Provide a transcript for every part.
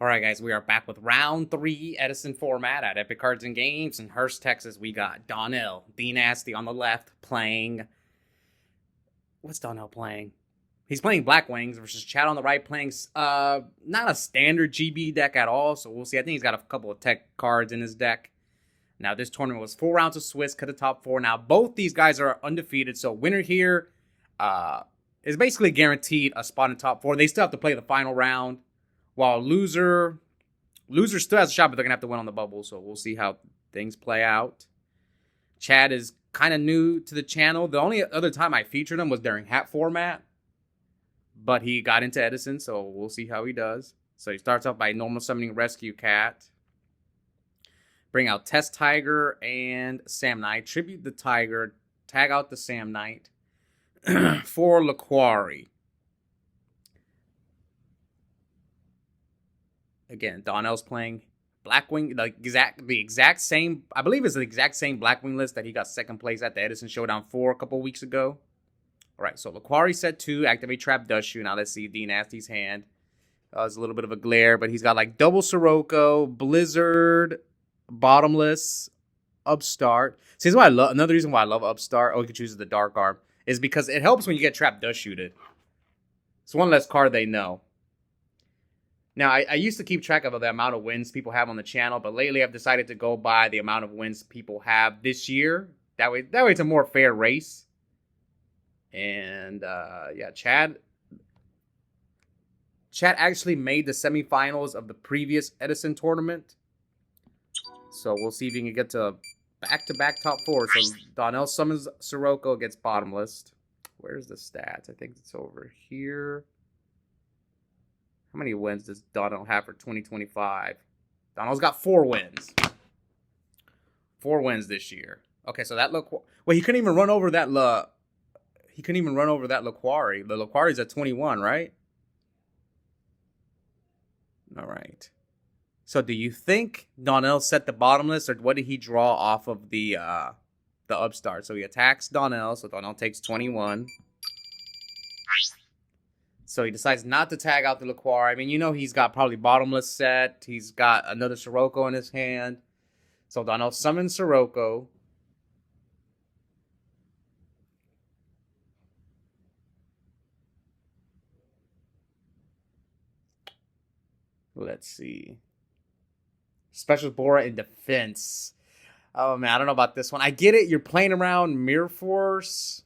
All right, guys, we are back with round 3 Edison Format at Epic Cards and Games. In Hurst, Texas, we got Donnell Dnasty on the left playing... What's Donnell playing? He's playing Blackwings versus Chad on the right playing not a standard GB deck at all, so we'll see. I think he's got a couple of tech cards in his deck. Now, this tournament was 4 rounds of Swiss, cut the top 4. Now, both these guys are undefeated, so winner here is basically guaranteed a spot in top 4. They still have to play the final round. While loser still has a shot, but they're going to have to win on the bubble. So we'll see how things play out. Chad is kind of new to the channel. The only other time I featured him was during Hat Format. But he got into Edison, so we'll see how he does. So he starts off by normal summoning Rescue Cat. Bring out Test Tiger and Sam Knight. Tribute the Tiger. Tag out the Sam Knight. For Laquari. Again, Donnell's playing Blackwing, the exact same, I believe it's the exact same Blackwing list that he got second place at the Edison Showdown 4 a couple weeks ago. All right, so Laquari set 2, activate Trap Dust Shoe. Now let's see Dnasty's hand. It's a little bit of a glare, but he's got like double Sirocco, Blizzard, Bottomless, Upstart. See, this is why I love, another reason why I love Upstart, oh, you can choose the Dark Arm, is because it helps when you get Trap Dust Shooted. It's one less card they know. Now, I used to keep track of the amount of wins people have on the channel, but lately I've decided to go by the amount of wins people have this year. That way it's a more fair race. And, yeah, Chad actually made the semifinals of the previous Edison tournament. So we'll see if he can get to back-to-back top 4. So Donnell summons Sirocco against Bottomless. Where's the stats? I think it's over here. How many wins does Donnell have for 2025? Donnell's got 4 wins. 4 wins this year. Okay, so that look. Well, he couldn't even run over that Laquari. The Laquari's at 21, right? All right. So do you think Donnell set the Bottomless, or what did he draw off of the Upstart? So he attacks Donnell, so Donnell takes 21. So he decides not to tag out the Laquari. I mean, you know he's got probably Bottomless set. He's got another Sirocco in his hand. So Donnell summons Sirocco. Let's see. Special Bora in defense. Oh, man, I don't know about this one. I get it. You're playing around Mirror Force.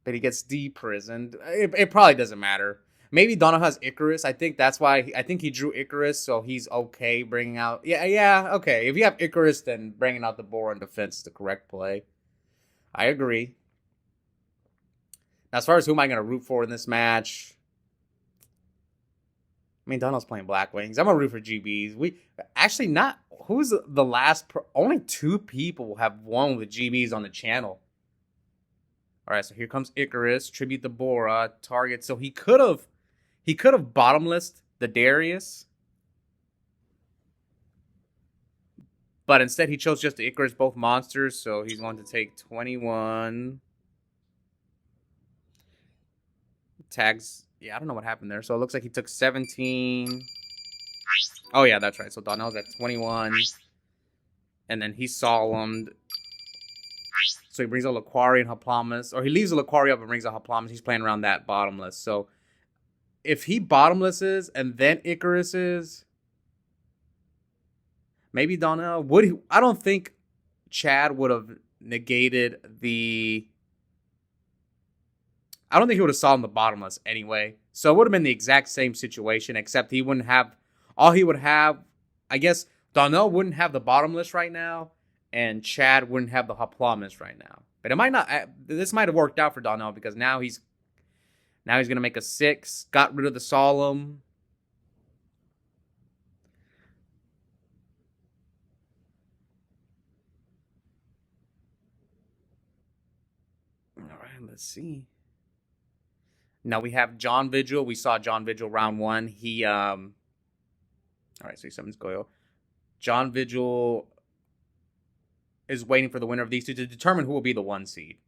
But he gets deprisoned. It probably doesn't matter. Maybe Donnell has Icarus. I think that's why. I think he drew Icarus, so he's okay bringing out. Yeah, okay. If you have Icarus, then bringing out the Bora in defense is the correct play. I agree. Now, as far as who am I going to root for in this match? I mean, Donnell's playing Blackwings. I'm going to root for GBs. We actually not. Who's the last? Only 2 people have won with GBs on the channel. All right, so here comes Icarus, tribute the Bora, target. So he could have bottomlessed the Darius, but instead he chose just the Icarus, both monsters. So he's going to take 21 tags. Yeah, I don't know what happened there. So it looks like he took 17. Oh yeah, that's right. So Donnell's at 21, and then he solemned. So he brings out Laquari and Hoplomys. Or he leaves the Laquari up and brings out Hoplomys. He's playing around that Bottomless. So if he Bottomlesses and then Icarus is, maybe Donnell would he, I don't think Chad would have negated the. I don't think he would have solved the Bottomless anyway. So it would have been the exact same situation, except he wouldn't have. All he would have, I guess, Donnell wouldn't have the Bottomless right now. And Chad wouldn't have the Hoplomys right now. But it might not. This might have worked out for Donnell because now he's going to make a 6. Got rid of the Solemn. All right, let's see. Now we have John Vigil. We saw John Vigil round 1. He all right, so he summons Goyo. John Vigil is waiting for the winner of these two to determine who will be the 1 seed.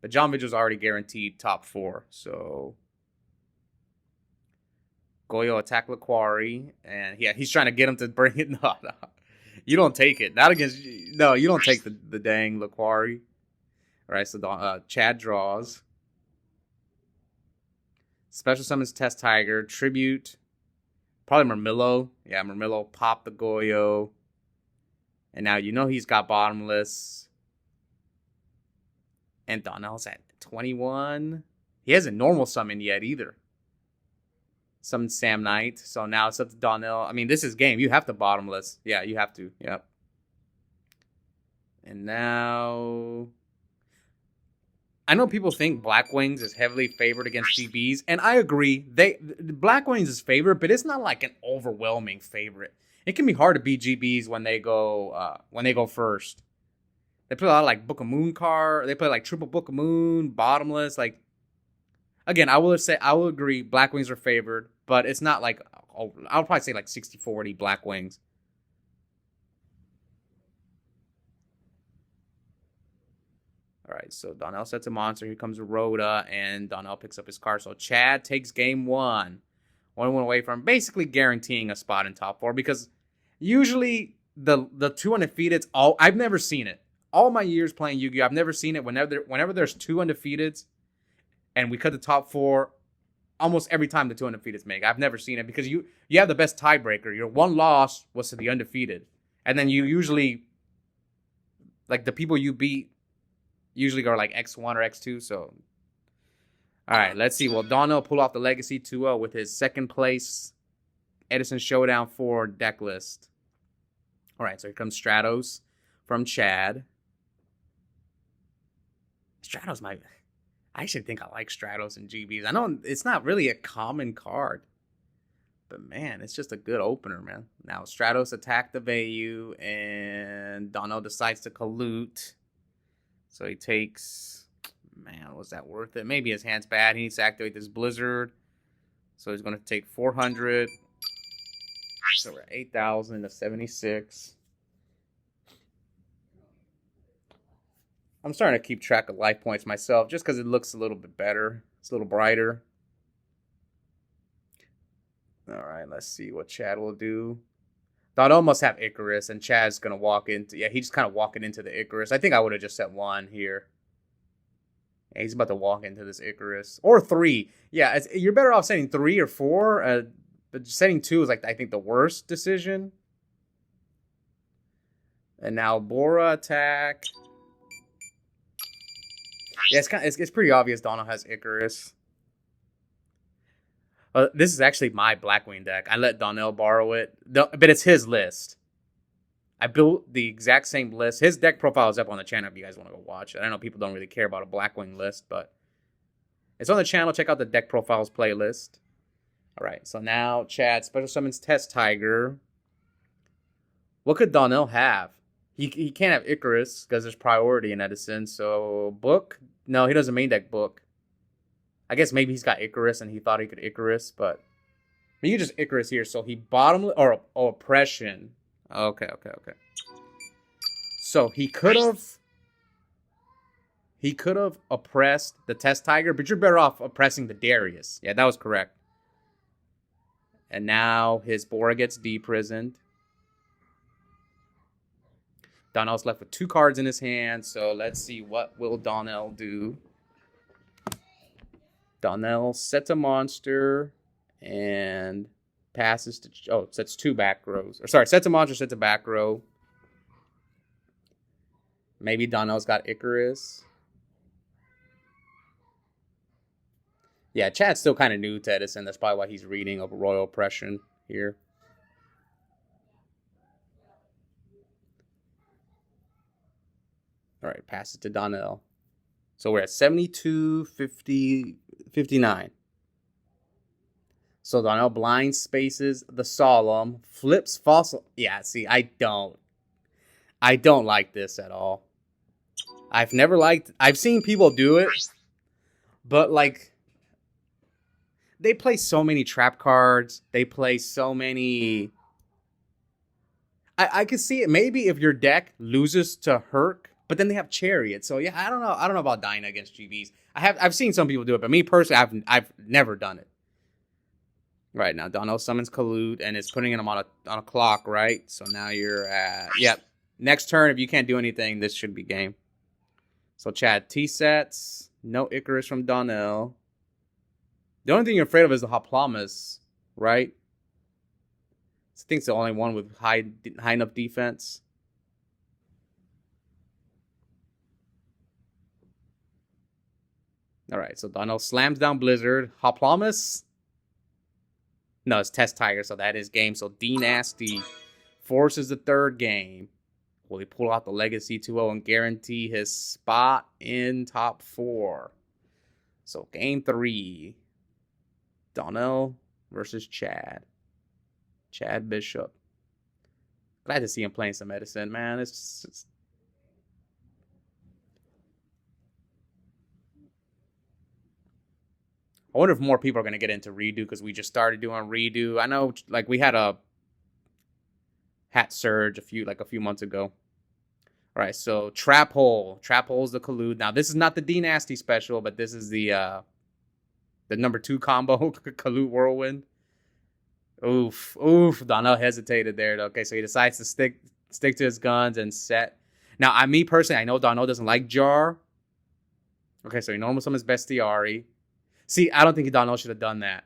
But John Mitchell's already guaranteed top 4. So Goyo attack Laquari. And yeah, he's trying to get him to bring it. No. You don't take it. Not against... No, you don't take the dang Laquari. All right, so Chad draws. Special summons Test Tiger. Tribute. Probably Murmillo. Yeah, Murmillo. Pop the Goyo. And now you know he's got bottomless. And Donnell's at 21. He hasn't normal summoned yet either. Summoned Sam Knight. So now it's up to Donnell. I mean, this is game. You have to bottomless. Yeah, you have to. Yep. And now... I know people think Blackwings is heavily favored against GBs, and I agree. Blackwings is favored, but it's not like an overwhelming favorite. It can be hard to beat GBs when they go first. They play a lot of like Book of Moon card. They play like triple Book of Moon, bottomless. Like again, I will agree. Blackwings are favored, but it's not like I'll probably say like 60-40 Blackwings. All right, so Donnell sets a monster. Here comes Rhoda, and Donnell picks up his card. So Chad takes game 1. 1-1 away from basically guaranteeing a spot in top 4, because usually the 2 undefeateds, I've never seen it. All my years playing Yu-Gi-Oh! I've never seen it. Whenever there's 2 undefeateds and we cut the top 4, almost every time the 2 undefeateds make. I've never seen it because you have the best tiebreaker. Your one loss was to the undefeated. And then you usually, like the people you beat, usually go like X1 or X2, so... All right, let's see. Will Donnell pull off the Legacy 2-0 with his second place Edison Showdown 4 deck list? All right, so here comes Stratos from Chad. Stratos I actually think I like Stratos and GBs. I know it's not really a common card, but man, it's just a good opener, man. Now, Stratos attacked the Vayu, and Donnell decides to collude. So he takes, man, was that worth it? Maybe his hand's bad. He needs to activate this Blizzard. So he's going to take 400. So we're at 8,000 to 76. I'm starting to keep track of life points myself just because it looks a little bit better. It's a little brighter. All right, let's see what Chad will do. Donnell must have Icarus, and Chad's going to walk into... Yeah, he's just kind of walking into the Icarus. I think I would have just set 1 here. Yeah, he's about to walk into this Icarus. Or 3. Yeah, you're better off setting 3 or 4. But setting 2 is, like, I think, the worst decision. And now Bora attack. Yeah, it's pretty obvious Donnell has Icarus. This is actually my Blackwing deck. I let Donnell borrow it, but it's his list. I built the exact same list. His deck profile is up on the channel if you guys want to go watch it. I know people don't really care about a Blackwing list, but it's on the channel. Check out the deck profiles playlist. All right, so now Chad special summons Test Tiger. What could Donnell have? He can't have Icarus because there's priority in Edison. So Book? No, he doesn't main deck Book. I guess maybe he's got Icarus and he thought he could Icarus, but you just Icarus here. So he bottomless or oppression. Okay. So he could have oppressed the Test Tiger, but you're better off oppressing the Darius. Yeah, that was correct. And now his Bora gets deprisoned. Donnell's left with 2 cards in his hand, so let's see what will Donnell do. Donnell sets a monster and passes to... sets 2 back rows. Or sorry, sets a monster, sets a back row. Maybe Donnell's got Icarus. Yeah, Chad's still kind of new to Edison. That's probably why he's reading of Royal Oppression here. All right, pass it to Donnell. So we're at 72, 50, 59. So Donnell blind spaces the Solemn, flips Fossil. Yeah, see, I don't like this at all. I've seen people do it, but like, they play so many trap cards. They play so many. I can see it. Maybe if your deck loses to Herc, But then they have Chariot. So yeah, I don't know. I don't know about Dyna against GBs. I've seen some people do it, but me personally, I've never done it. Right now, Donnell summons Collude and is putting him on a clock, right? So now you're at next turn, if you can't do anything, this should be game. So Chad T sets. No Icarus from Donnell. The only thing you're afraid of is the Hoplomys, right? I think it's the only one with high enough defense. All right, so Donnell slams down Blizzard. Hoplomys. No, it's Test Tiger, so that is game. So Dnasty forces the third game. Will he pull out the Legacy 2-0 and guarantee his spot in top 4? So game 3. Donnell versus Chad. Chad Bishop. Glad to see him playing some Edison, man. It's I wonder if more people are going to get into Redo because we just started doing Redo. I know, like, we had a hat surge a few months ago. All right, so Trap Hole. Trap Hole is the collude. Now, this is not the Dnasty special, but this is the number 2 combo, Collude Whirlwind. Oof. Donnell hesitated there. Okay, so he decides to stick to his guns and set. Now, me personally, I know Donnell doesn't like Jar. Okay, so he normal summons Bestiari. See, I don't think Donnell should have done that.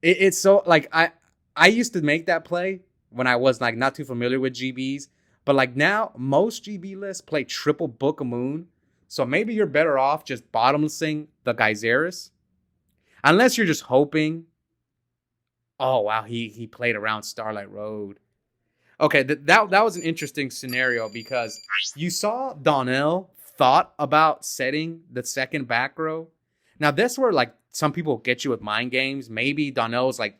It's so, like, I used to make that play when I was, like, not too familiar with GBs. But, like, now, most GB lists play triple Book of Moon. So maybe you're better off just bottomlessing the Geyseris. Unless you're just hoping. Oh, wow, he played around Starlight Road. Okay, that was an interesting scenario because you saw Donnell thought about setting the second back row. Now, this where, like, some people get you with mind games. Maybe Donnell's, like,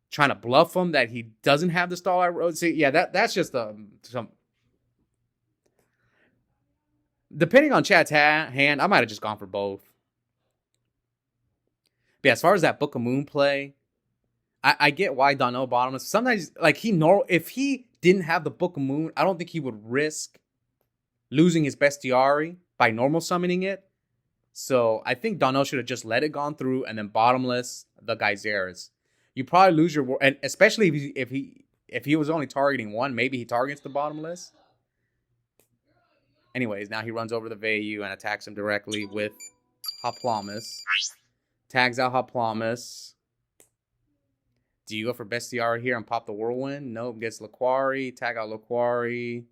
trying to bluff him that he doesn't have the Starlight Road. See, yeah, that's just some. Depending on Chad's hand, I might have just gone for both. But yeah, as far as that Book of Moon play, I get why Donnell bottomless. Sometimes, like, if he didn't have the Book of Moon, I don't think he would risk losing his Bestiari by normal summoning it. So I think Donnell should have just let it gone through and then bottomless the Geyseris. You probably lose your, and especially if he was only targeting one, maybe he targets the bottomless. Anyways, now he runs over the Vayu and attacks him directly with Hoplomys. Tags out Hoplomys. Do you go for Bestiari here and pop the Whirlwind? Nope. Gets Laquari. Tag out Laquari.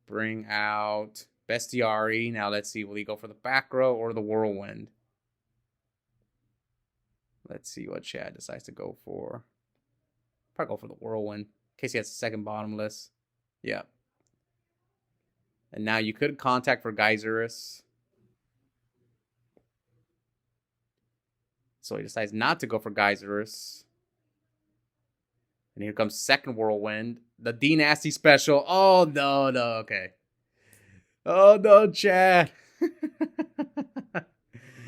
Bring out Bestiari. Now let's see. Will he go for the back row or the Whirlwind? Let's see what Chad decides to go for. Probably go for the Whirlwind. In case he has a second bottomless. Yeah. And now you could contact for Geyseris. So he decides not to go for Geyseris. And here comes second Whirlwind. The Dnasty special. Oh, no, okay. Oh, no, Chad.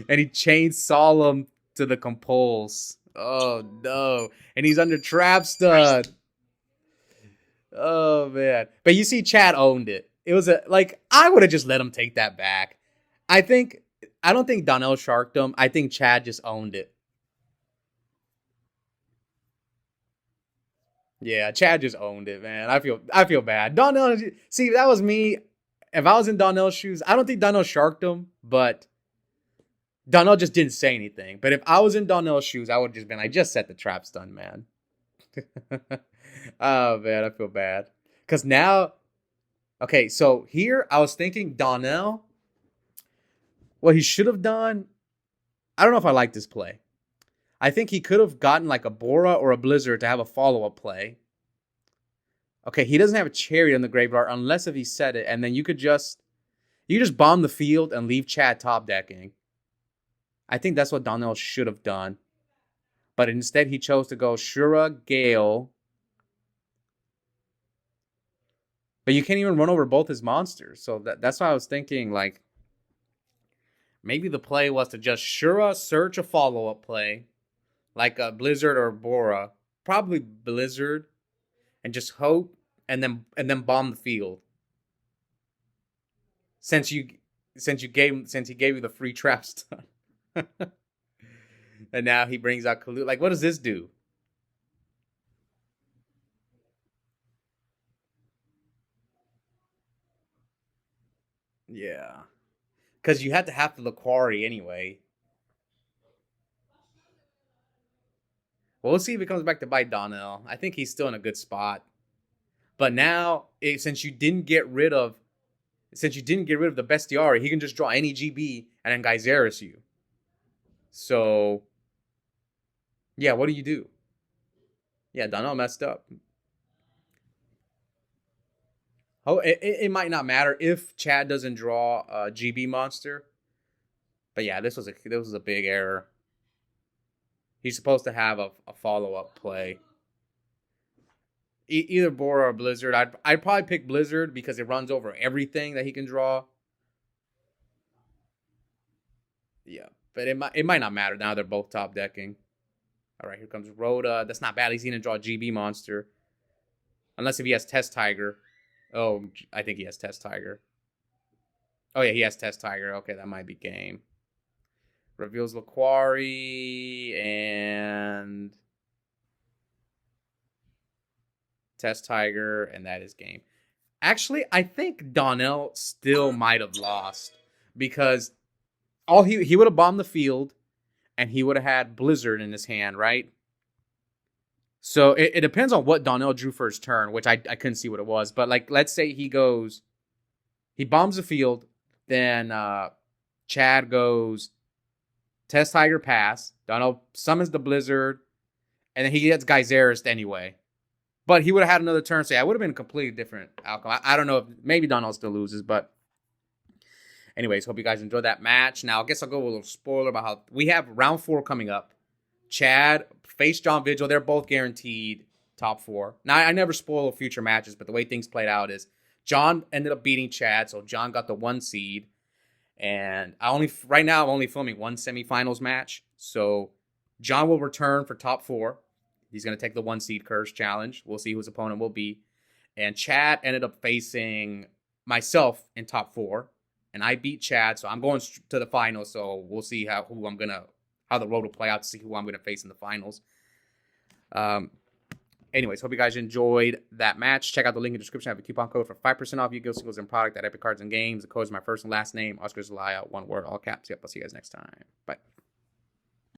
And he chains Solemn to the Compulse. Oh, no. And he's under Trap Stud. Oh, man. But you see, Chad owned it. It was I would have just let him take that back. I don't think Donnell sharked him. I think Chad just owned it. Yeah, Chad just owned it, man. I feel bad. Donnell, see, that was me. If I was in Donnell's shoes, I don't think Donnell sharked him, but Donnell just didn't say anything. But if I was in Donnell's shoes, I would have just been like, just set the trap stun, man. Oh, man, I feel bad. Because now, okay, so here I was thinking Donnell, what he should have done, I don't know if I like this play. I think he could have gotten like a Bora or a Blizzard to have a follow-up play. Okay, he doesn't have a Chariot in the graveyard unless if he set it, and then you just bomb the field and leave Chad top decking. I think that's what Donnell should have done. But instead he chose to go Shura, Gale. But you can't even run over both his monsters. So that's why I was thinking, like, maybe the play was to just Shura, search a follow-up play. Like a Blizzard or Bora. Probably Blizzard. And just hope and then bomb the field. since you since he gave you the free trap stun. And now he brings out Kalu. Like, what does this do? Yeah. Because you had to have the Laquari anyway. Well, we'll see if he comes back to bite Donnell. I think he's still in a good spot. But now, since you didn't get rid of the Bestiari, he can just draw any GB and then Geyseris you. So, yeah, what do you do? Yeah, Donnell messed up. Oh, it might not matter if Chad doesn't draw a GB monster. But yeah, this was a big error. He's supposed to have a follow-up play. Either Bora or Blizzard. I'd probably pick Blizzard because it runs over everything that he can draw. Yeah, but it might not matter now. They're both top decking. All right, here comes Rhoda. That's not bad. He's gonna draw a GB monster, unless if he has Test Tiger. Oh, I think he has Test Tiger. Oh yeah, he has Test Tiger. Okay, that might be game. Reveals Laquari and Test Tiger, and that is game. Actually, I think Donnell still might have lost because he would have bombed the field, and he would have had Blizzard in his hand, right? So it depends on what Donnell drew for his turn, which I couldn't see what it was. But like, let's say he bombs the field, then Chad goes Test Tiger pass. Donnell summons the Blizzard, and then he gets Geyseris anyway. But he would have had another turn, so yeah, it would have been a completely different outcome. I don't know if maybe Donnell still loses, but anyways, hope you guys enjoyed that match. Now, I guess I'll go with a little spoiler about how we have round 4 coming up. Chad face John Vigil. They're both guaranteed top 4. Now, I never spoil future matches, but the way things played out is John ended up beating Chad, so John got the 1 seed. And right now I'm only filming 1 semifinals match. So John will return for top 4. He's going to take the 1 seed curse challenge. We'll see who his opponent will be. And Chad ended up facing myself in top 4. And I beat Chad, so I'm going to the finals. So we'll see how the road will play out to see who I'm going to face in the finals. Anyways, hope you guys enjoyed that match. Check out the link in the description. I have a coupon code for 5% off Yu-Gi-Oh! Singles and product at Epic Cards and Games. The code is my first and last name, Oscar Zelaya, one word, all caps. Yep, I'll see you guys next time. Bye.